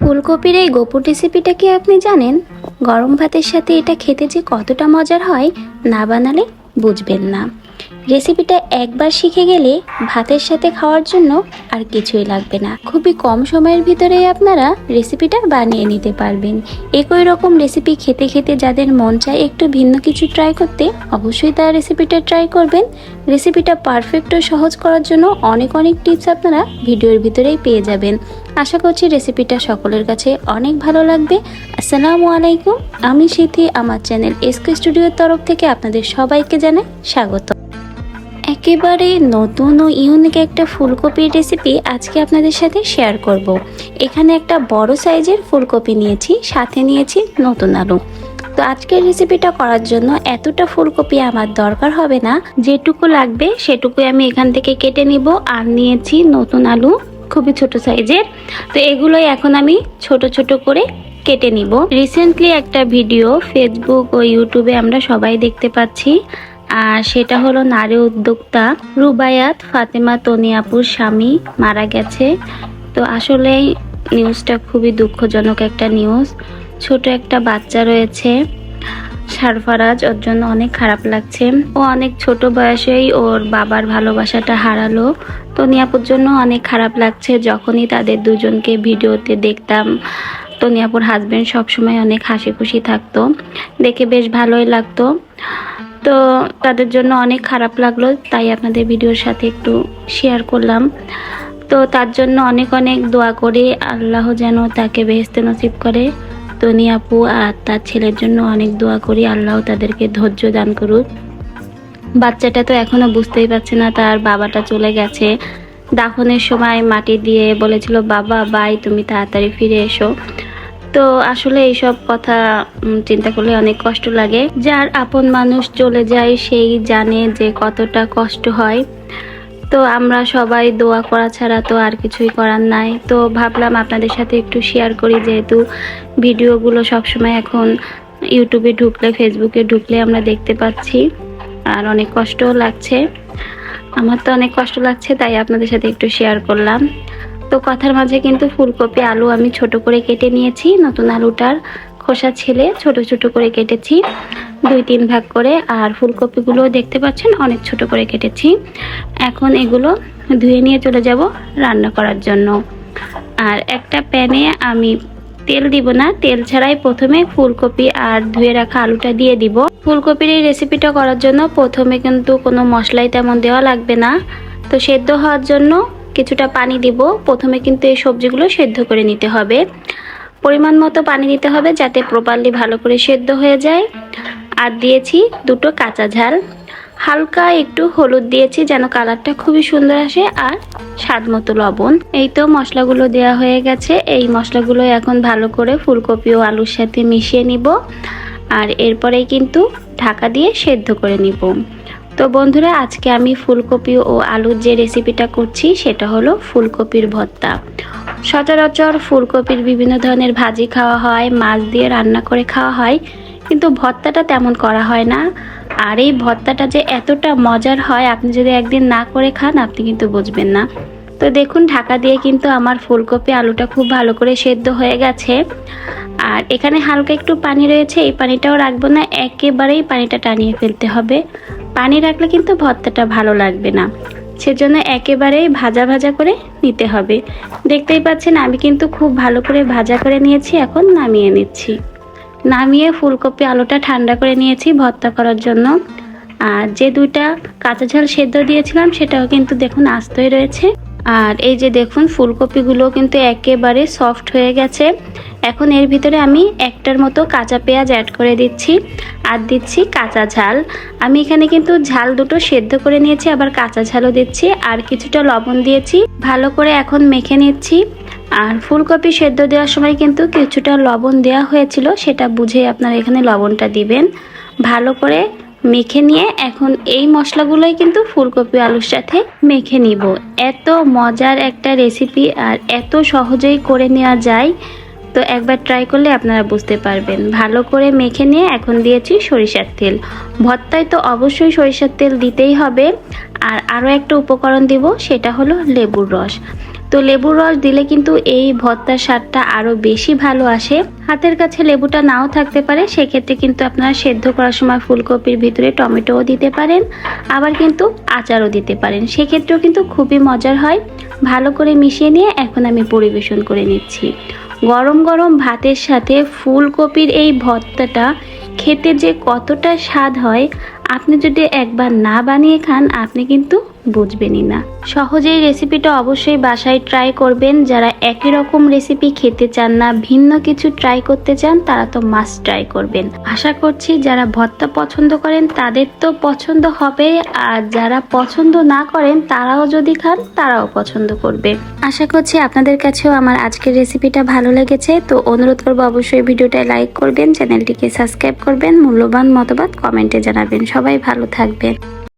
ফুলকপির এই গোপন রেসিপিটা কি আপনি জানেন? গরম ভাতের সাথে এটা খেতে যে কতটা মজার হয়, না বানালে বুঝবেন না। রেসিপিটা একবার শিখে গেলে ভাতের সাথে খাওয়ার জন্য আর কিছুই লাগবে না। খুবই কম সময়ের ভিতরেই আপনারা রেসিপিটা বানিয়ে নিতে পারবেন। একই রকম রেসিপি খেতে খেতে যাদের মন চায় একটু ভিন্ন কিছু ট্রাই করতে, অবশ্যই তার রেসিপিটা ট্রাই করবেন। রেসিপিটা পারফেক্ট ও সহজ করার জন্য অনেক টিপস আপনারা ভিডিওর ভিতরেই পেয়ে যাবেন। আশা করছি রেসিপিটা সকলের কাছে অনেক ভালো লাগবে। আসসালামু আলাইকুম, আমি সিথি। আমার চ্যানেল এসকে স্টুডিওর তরফ থেকে আপনাদের সবাইকে জানাই স্বাগত। একেবারে নতুন ও ইউনিক একটা ফুলকপির রেসিপি আজকে আপনাদের সাথে শেয়ার করব। এখানে একটা বড় সাইজের ফুলকপি নিয়েছি, সাথে নিয়েছি নতুন আলু। তো আজকের রেসিপিটা করার জন্য এতটা ফুলকপি আমার দরকার হবে না, যেটুকু লাগবে সেটুকুই আমি এখান থেকে কেটে নিব। আর নিয়েছি নতুন আলু, খুবই ছোট সাইজের। তো এগুলোই এখন আমি ছোট ছোট করে কেটে নিব। রিসেন্টলি একটা ভিডিও ফেসবুক ও ইউটিউবে আমরা সবাই দেখতে পাচ্ছি, আর সেটা হলো নারী উদ্যোক্তা রুবায়াত ফাতেমা তনি আপুর স্বামী মারা গেছে। তো আসলে নিউজটা খুবই দুঃখজনক একটা নিউজ। ছোট একটা বাচ্চা রয়েছে সারফারাজ, ওর জন্য অনেক খারাপ লাগছে। ও অনেক ছোট বয়সেই ওর বাবার ভালোবাসাটা হারালো। তনি আপুর জন্য অনেক খারাপ লাগছে। যখনই তাদের দুজনকে ভিডিওতে দেখতাম, তনি আপুর হাজবেন্ড সবসময় অনেক হাসি খুশি থাকতো, দেখে বেশ ভালোই লাগতো। তো তাদের জন্য অনেক খারাপ লাগলো, তাই আপনাদের ভিডিওর সাথে একটু শেয়ার করলাম। তো তার জন্য অনেক দোয়া করি, আল্লাহ যেন তাকে বেহেশতে নসিব করে। তনি আপু আর তার ছেলের জন্য অনেক দোয়া করি, আল্লাহ তাদেরকে ধৈর্য দান করুক। বাচ্চাটা তো এখনো বুঝতেই পারছে না তার বাবাটা চলে গেছে। দাফনের সময় মাটি দিয়ে বলেছিল, বাবা বাই, তুমি তাড়াতাড়ি ফিরে এসো। তো আসলে এইসব কথা চিন্তা করলে অনেক কষ্ট লাগে। যার আপন মানুষ চলে যায় সেই জানে যে কতটা কষ্ট হয়। তো আমরা সবাই দোয়া করা ছাড়া তো আর কিছুই করার নাই। তো ভাবলাম আপনাদের সাথে একটু শেয়ার করি, যেহেতু ভিডিওগুলো সবসময় এখন ইউটিউবে ঢুকলে ফেসবুকে ঢুকলে আমরা দেখতে পাচ্ছি, আর অনেক কষ্টও লাগছে। আমার তো অনেক কষ্ট লাগছে, তাই আপনাদের সাথে একটু শেয়ার করলাম। তো কথার মাঝে কিন্তু ফুলকপি আলু আমি ছোট করে কেটে নিয়েছি। নতুন আলুটার খোসা ছেলে ছোট ছোট করে কেটেছি, 2-3 ভাগ করে। আর ফুলকপিগুলো দেখতে পাচ্ছেন অনেক ছোট করে কেটেছি। এখন এগুলো ধুয়ে নিয়ে চলে যাব রান্না করার জন্য। আর একটা প্যানে আমি তেল দিব না, তেল ছাড়াই প্রথমে ফুলকপি আর ধুয়ে রাখা আলুটা দিয়ে দিব। ফুলকপির এই রেসিপিটা করার জন্য প্রথমে কিন্তু কোনো মশলাই তেমন দেওয়া লাগবে না। তো সেদ্ধ হওয়ার জন্য কিছুটা পানি দিব। প্রথমে কিন্তু এই সবজিগুলো সেদ্ধ করে নিতে হবে, পরিমাণ মতো পানি দিতে হবে যাতে প্রপারলি ভালো করে সেদ্ধ হয়ে যায়। আর দিয়েছি 2টো কাঁচা ঝাল, হালকা একটু হলুদ দিয়েছি যেন কালারটা খুবই সুন্দর আসে, আর স্বাদ মতো লবণ। এই তো মশলাগুলো দেওয়া হয়ে গেছে। এই মশলাগুলো এখন ভালো করে ফুলকপি ও আলুর সাথে মিশিয়ে নিব, আর এরপরেই কিন্তু ঢাকা দিয়ে সেদ্ধ করে নিব। তো বন্ধুরা, আজকে আমি ফুলকপি ও আলুর যে রেসিপিটা করছি সেটা হলো ফুলকপির ভর্তা। সচরাচর ফুলকপির বিভিন্ন ধরনের ভাজি খাওয়া হয়, মাছ দিয়ে রান্না করে খাওয়া হয়, কিন্তু ভর্তাটা তেমন করা হয় না। আর এই ভর্তাটা যে এতটা মজার হয়, আপনি যদি একদিন না করে খান আপনি কিন্তু বুঝবেন না। তো দেখুন, ঢাকা দিয়ে কিন্তু আমার ফুলকপি আলুটা খুব ভালো করে সেদ্ধ হয়ে গেছে। আর এখানে হালকা একটু পানি রয়েছে, এই পানিটাও রাখবো না, একেবারেই পানিটা টানিয়ে ফেলতে হবে। পানি রাখলে কিন্তু ভর্তাটা ভালো লাগবে না, সেজন্য একেবারেই ভাজা ভাজা করে নিতে হবে। দেখতেই পাচ্ছেন আমি কিন্তু খুব ভালো করে ভাজা করে নিয়েছি। এখন নামিয়ে নিচ্ছি। নামিয়ে ফুলকপি আলুটা ঠান্ডা করে নিয়েছি ভর্তা করার জন্য। আর যে 2টা কাঁচা ঝাল সেদ্ধ দিয়েছিলাম সেটাও কিন্তু দেখুন আস্তই রয়েছে। আর এই যে দেখুন ফুলকপিগুলো কিন্তু একেবারে সফট হয়ে গেছে। এখন এর ভিতরে আমি একটার মতো কাঁচা পেঁয়াজ অ্যাড করে দিচ্ছি, আর দিচ্ছি কাঁচা ঝাল। আমি এখানে কিন্তু ঝাল 2টো সেদ্ধ করে নিয়েছি, আবার কাঁচা ঝালও দিচ্ছি, আর কিছুটা লবণ দিয়েছি। ভালো করে এখন মেখে নিচ্ছি। আর ফুলকপি সেদ্ধ দেওয়ার সময় কিন্তু কিছুটা লবণ দেওয়া হয়েছিল, সেটা বুঝে আপনারা এখানে লবণটা দিবেন। ভালো করে মেখে নিয়ে এখন এই মশলাগুলোই কিন্তু ফুলকপি আলুর সাথে মেখে নিব। এত মজার একটা রেসিপি, আর এত সহজেই করে নেওয়া যায়। তো একবার ট্রাই করলে আপনারা বুঝতে পারবেন। ভালো করে মেখে নিয়ে এখন দিয়েছি সরিষার তেল। ভর্তায় তো অবশ্যই সরিষার তেল দিতেই হবে। আর আরও একটা উপকরণ দিব, সেটা হলো লেবুর রস। তো লেবুর রস দিলে কিন্তু এই ভর্তার স্বাদটা আরও বেশি ভালো আসে। হাতের কাছে লেবুটা নাও থাকতে পারে, সেক্ষেত্রে কিন্তু আপনারা সেদ্ধ করার সময় ফুলকপির ভিতরে টমেটোও দিতে পারেন, আবার কিন্তু আচারও দিতে পারেন, সেক্ষেত্রেও কিন্তু খুবই মজার হয়। ভালো করে মিশিয়ে নিয়ে এখন আমি পরিবেশন করে নিচ্ছি। গরম গরম ভাতের সাথে ফুলকপির এই ভর্তাটা খেতে যে কতটা স্বাদ হয়, আপনি যদি একবার না বানিয়ে খান আপনি কিন্তু বুঝবেনই না। সহজেই রেসিপিটা অবশ্যই বাসায় ট্রাই করবেন। যারা একই রকম রেসিপি খেতে চান না, ভিন্ন কিছু ট্রাই করতে চান, তারা তো মাস্ট ট্রাই করবেন। আশা করছি যারা ভর্তা পছন্দ করেন তাদের তো পছন্দ হবে, আর যারা পছন্দ না করেন তারাও যদি খান তারাও পছন্দ করবে। আশা করছি আপনাদের কাছেও আমার আজকের রেসিপিটা ভালো লেগেছে। তো অনুরোধ করবো অবশ্যই ভিডিওটা লাইক করবেন, চ্যানেলটিকে সাবস্ক্রাইব করবেন, মূল্যবান মতামত কমেন্টে জানাবেন। সবাই ভালো থাকবেন।